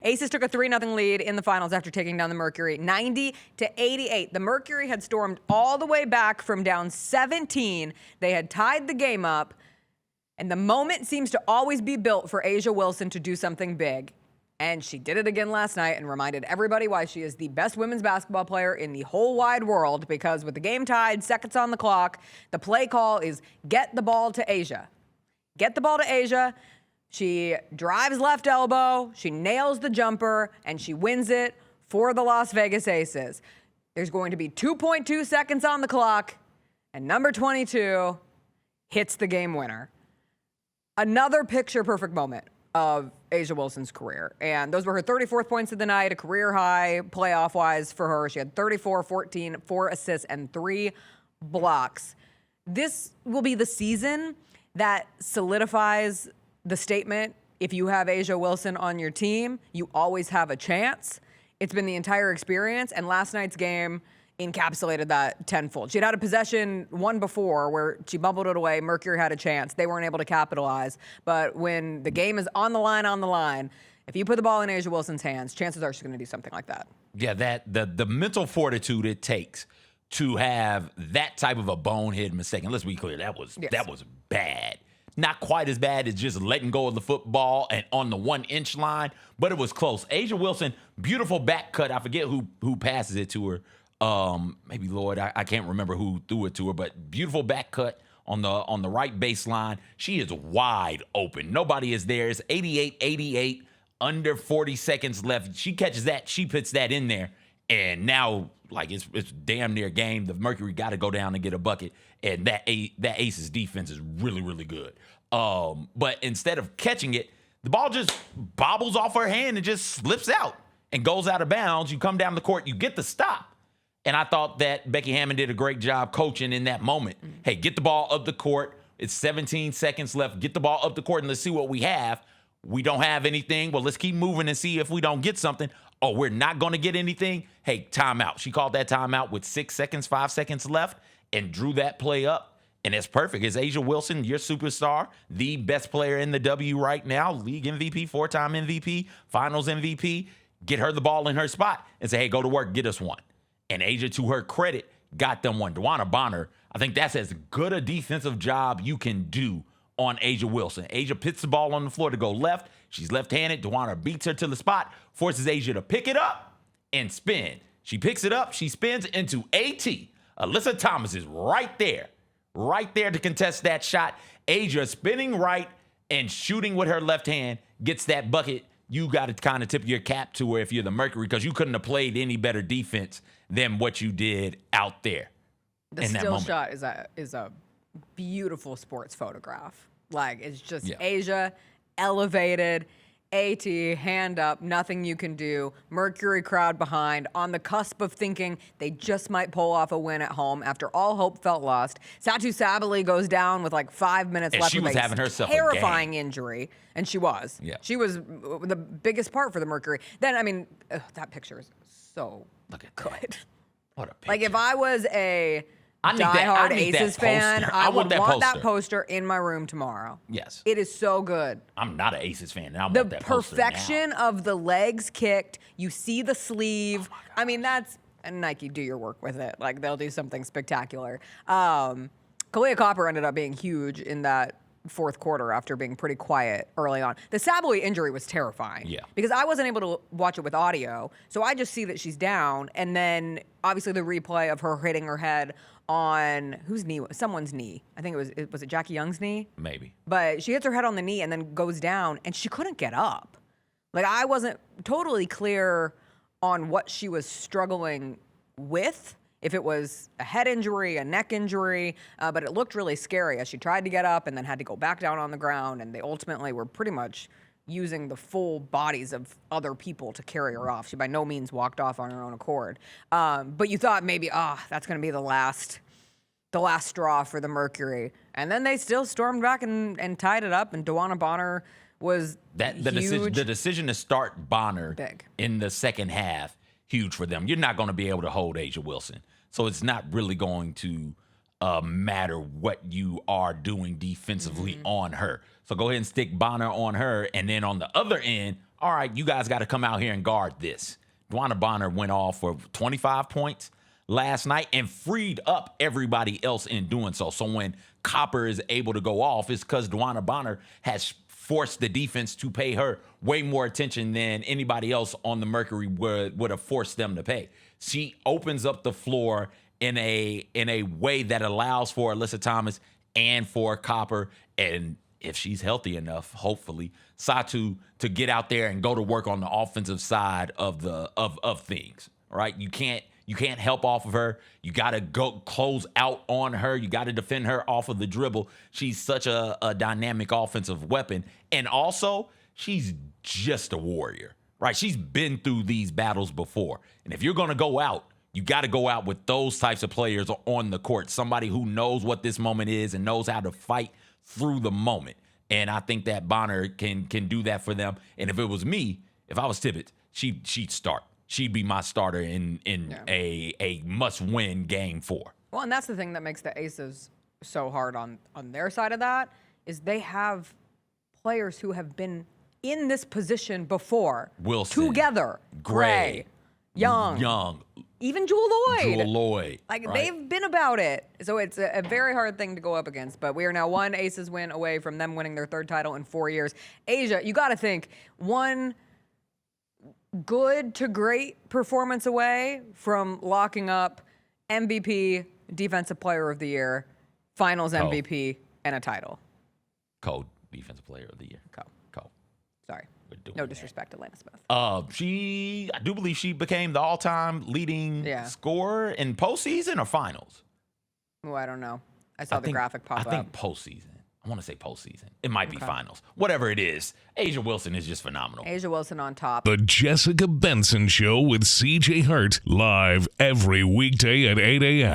Aces took a 3-0 lead in the finals after taking down the Mercury 90-88. The Mercury had stormed all the way back from down 17. They had tied the game up, and the moment seems to always be built for A'ja Wilson to do something big. And she did it again last night and reminded everybody why she is the best women's basketball player in the whole wide world, because with the game tied, seconds on the clock, the play call is get the ball to A'ja. Get the ball to A'ja. She drives left elbow, she nails the jumper, and she wins it for the Las Vegas Aces. There's going to be 2.2 seconds on the clock, and number 22 hits the game winner. Another picture-perfect moment of A'ja Wilson's career. And those were her 34th points of the night, a career high playoff-wise for her. She had 34, 14, 4 assists, and 3 blocks. This will be the season that solidifies the statement, if you have A'ja Wilson on your team, you always have a chance. It's been the entire experience, and last night's game encapsulated that tenfold. She'd had a possession one before where she bubbled it away. Mercury had a chance. They weren't able to capitalize. But when the game is on the line, if you put the ball in A'ja Wilson's hands, chances are she's going to do something like that. Yeah, that the mental fortitude it takes to have that type of a bonehead mistake. And let's be clear, that was bad. Not quite as bad as just letting go of the football and on the 1-inch line, but it was close. A'ja Wilson, beautiful back cut. I forget who passes it to her. Maybe Lloyd. I can't remember who threw it to her, but beautiful back cut on the right baseline. She is wide open. Nobody is there. It's 88-88, under 40 seconds left. She catches that. She puts that in there. And now, like, it's damn near game. The Mercury got to go down and get a bucket. And that Aces defense is really, really good. But instead of catching it, the ball just bobbles off her hand and just slips out and goes out of bounds. You come down the court, you get the stop. And I thought that Becky Hammond did a great job coaching in that moment. Hey, get the ball up the court. It's 17 seconds left. Get the ball up the court and let's see what we have. We don't have anything. Well, let's keep moving and see if we don't get something. Oh, we're not going to get anything? Hey, timeout. She called that timeout with 6 seconds, 5 seconds left and drew that play up. And it's perfect. It's A'ja Wilson, your superstar, the best player in the W right now, league MVP, 4-time MVP, finals MVP. Get her the ball in her spot and say, hey, go to work, get us one. And A'ja, to her credit, got them one. DeWanna Bonner, I think that's as good a defensive job you can do on A'ja Wilson. A'ja pits the ball on the floor to go left. She's left-handed. DeWanna beats her to the spot, forces A'ja to pick it up and spin. She picks it up. She spins into AT. Alyssa Thomas is right there to contest that shot. A'ja spinning right and shooting with her left hand gets that bucket. You got to kind of tip your cap to her if you're the Mercury, because you couldn't have played any better defense than what you did out there. The still shot is a beautiful sports photograph. Like, it's just A'ja elevated, AT, hand up, nothing you can do. Mercury crowd behind, on the cusp of thinking they just might pull off a win at home after all hope felt lost. Satu Sabally goes down with like 5 minutes left. She was having herself terrifying injury, and she was. Yeah. She was the biggest part for the Mercury. Then, I mean, that picture is so good. What a picture. Like, if I was a diehard Aces fan, I would want that poster in my room tomorrow. Yes. It is so good. I'm not an Aces fan, and I want that The poster perfection of the legs kicked. You see the sleeve. I mean, and Nike, do your work with it. Like, they'll do something spectacular. Kalia Copper ended up being huge in that fourth quarter after being pretty quiet early on. The Sabally injury was terrifying. Yeah. Because I wasn't able to watch it with audio, so I just see that she's down, and then obviously the replay of her hitting her head on whose knee? Someone's knee. I think was it Jackie Young's knee? Maybe. But she hits her head on the knee and then goes down, and she couldn't get up. Like, I wasn't totally clear on what she was struggling with, if it was a head injury, a neck injury, but it looked really scary as she tried to get up and then had to go back down on the ground, and they ultimately were pretty much using the full bodies of other people to carry her off. She by no means walked off on her own accord. But you thought maybe, that's going to be the last straw for the Mercury. And then they still stormed back and tied it up, and DeWanna Bonner was huge. The decision to start Bonner in the second half, huge for them. You're not going to be able to hold A'ja Wilson. So it's not really going to matter what you are doing defensively on her. So go ahead and stick Bonner on her. And then on the other end, all right, you guys got to come out here and guard this. DeWanna Bonner went off for 25 points last night and freed up everybody else in doing so. So when Copper is able to go off, it's because DeWanna Bonner has forced the defense to pay her way more attention than anybody else on the Mercury would have forced them to pay. She opens up the floor in a way that allows for Alyssa Thomas and for Copper, and if she's healthy enough, hopefully, Satu to get out there and go to work on the offensive side of things. Right? You can't help off of her. You got to go close out on her. You got to defend her off of the dribble. She's such a dynamic offensive weapon, and also she's just a warrior. Right? She's been through these battles before, and if you're gonna go out, you got to go out with those types of players on the court. Somebody who knows what this moment is and knows how to fight through the moment. And I think that Bonner can do that for them. And if it was me, if I was Tibbetts, she'd start. She'd be my starter in a must-win game 4. Well, and that's the thing that makes the Aces so hard on their side of that, is they have players who have been in this position before. Wilson. Together. Gray. Young. Even Jewel Lloyd. Like, right? They've been about it. So it's a very hard thing to go up against. But we are now one Aces win away from them winning their 3rd title in 4 years. Asia, you got to think, one good to great performance away from locking up MVP, Defensive Player of the Year, Finals MVP, and a title. Defensive Player of the Year. Co. Sorry. No disrespect to Lana Smith. I do believe she became the all-time leading scorer in postseason or finals. Oh, I don't know. I saw the graphic pop up. I think postseason. I want to say postseason. It might be finals. Whatever it is, Asia Wilson is just phenomenal. Asia Wilson on top. The Jessica Benson Show with CJ Hurt, live every weekday at 8 a.m.